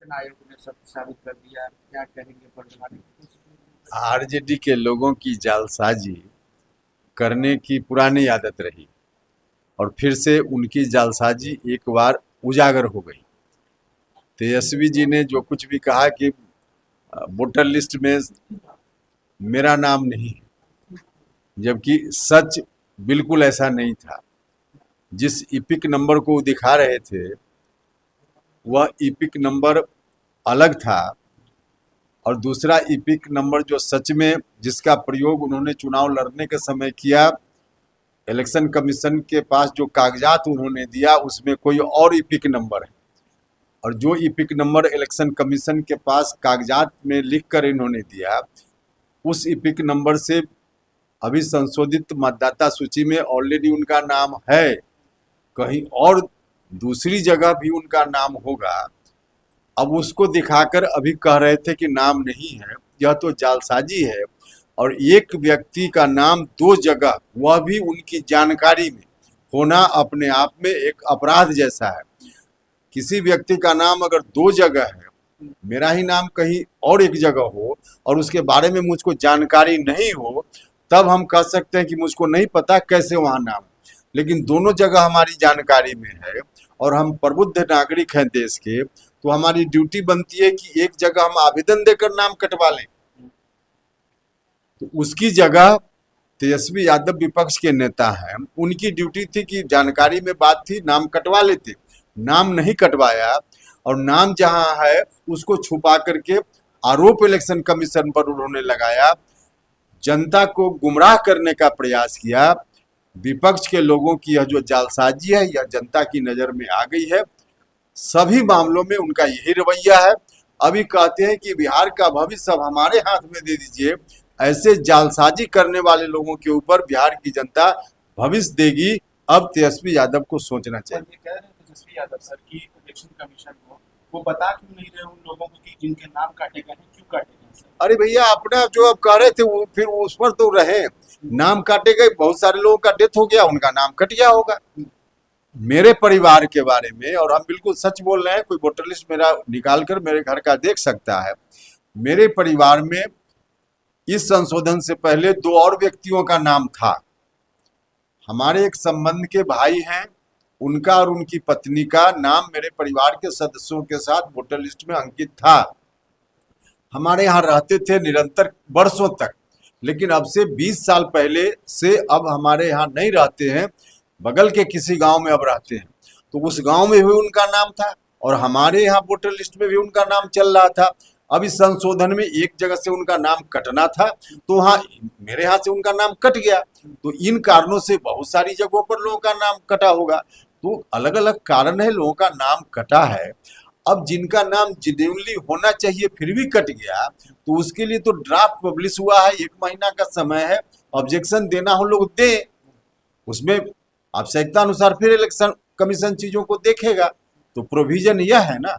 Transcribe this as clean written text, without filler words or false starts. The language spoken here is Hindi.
निर्वाचन आयोग ने सत्य साबित कर दिया, क्या कहेंगे बर्तमान में? आरजेडी के लोगों की जालसाजी करने की पुरानी आदत रही और फिर से उनकी जालसाजी एक बार उजागर हो गई। तेजस्वी जी ने जो कुछ भी कहा कि वोटर लिस्ट में मेरा नाम नहीं है, जबकि सच बिल्कुल ऐसा नहीं था। जिस इपिक नंबर को वो दिखा रहे थे वह इपिक नंबर अलग था, और दूसरा इपिक नंबर जो सच में जिसका प्रयोग उन्होंने चुनाव लड़ने के समय किया, इलेक्शन कमीशन के पास जो कागजात उन्होंने दिया उसमें कोई और इपिक नंबर है, और जो इपिक नंबर इलेक्शन कमीशन के पास कागजात में लिख कर इन्होंने दिया उस इपिक नंबर से अभी संशोधित मतदाता सूची में ऑलरेडी उनका नाम है, कहीं और दूसरी जगह भी उनका नाम होगा। अब उसको दिखाकर अभी कह रहे थे कि नाम नहीं है, यह तो जालसाजी है। और एक व्यक्ति का नाम दो जगह, वह भी उनकी जानकारी में होना, अपने आप में एक अपराध जैसा है। किसी व्यक्ति का नाम अगर दो जगह है, मेरा ही नाम कहीं और एक जगह हो और उसके बारे में मुझको जानकारी नहीं हो, तब हम कह सकते हैं कि मुझको नहीं पता कैसे वहाँ नाम। लेकिन दोनों जगह हमारी जानकारी में है और हम प्रबुद्ध नागरिक हैं देश के, तो हमारी ड्यूटी बनती है कि एक जगह हम आवेदन देकर नाम कटवा लें। तो उसकी जगह तेजस्वी यादव विपक्ष के नेता हैं, उनकी ड्यूटी थी कि जानकारी में बात थी नाम कटवा लेते, नाम नहीं कटवाया और नाम जहां है उसको छुपा करके आरोप इलेक्शन कमीशन पर उन्होंने लगाया, जनता को गुमराह करने का प्रयास किया। विपक्ष के लोगों की यह जो जालसाजी है यह जनता की नजर में आ गई है। सभी मामलों में उनका यही रवैया है। अभी कहते हैं कि बिहार का भविष्य अब हमारे हाथ में दे दीजिए। ऐसे जालसाजी करने वाले लोगों के ऊपर बिहार की जनता भविष्य देगी। अब तेजस्वी यादव को सोचना और चाहिए। ये कह रहे हैं तेजस्वी यादव सर की इलेक्शन कमीशन को वो बता क्यों नहीं रहे उन लोगों को कि जिनके नाम काटे गए हैं, क्यों काटे गए सर? अरे भैया, अपना जो अब कह रहे थे वो फिर उस पर तो रहे। नाम काटे गए, बहुत सारे लोगों का डेथ हो गया, उनका नाम कट गया होगा। मेरे परिवार के बारे में, और हम बिल्कुल सच बोल रहे हैं, कोई वोटर लिस्ट मेरा निकाल कर मेरे घर का देख सकता है। मेरे परिवार में इस संशोधन से पहले दो और व्यक्तियों का नाम था। हमारे एक संबंध के भाई हैं, उनका और उनकी पत्नी का नाम मेरे परिवार के सदस्यों के साथ वोटर लिस्ट में अंकित था। हमारे यहाँ रहते थे निरंतर वर्षों तक, लेकिन अब से 20 साल पहले से अब हमारे यहाँ नहीं रहते हैं, बगल के किसी गांव में अब रहते हैं। तो उस गांव में भी उनका नाम था और हमारे यहाँ वोटर लिस्ट में भी उनका नाम चल रहा था। अब इस संशोधन में एक जगह से उनका नाम कटना था, तो वहाँ मेरे यहाँ से उनका नाम कट गया। तो इन कारणों से बहुत सारी जगहों पर लोगों का नाम कटा होगा। तो अलग अलग कारण है, लोगों का नाम कटा है। अब जिनका नाम जेन्युइनली होना चाहिए फिर भी कट गया, तो उसके लिए तो ड्राफ्ट पब्लिश हुआ है, 1 महीना का समय है। ऑब्जेक्शन देना हो लोग दे, उसमें आवश्यकता अनुसार फिर इलेक्शन कमीशन चीजों को देखेगा। तो प्रोविजन यह है ना।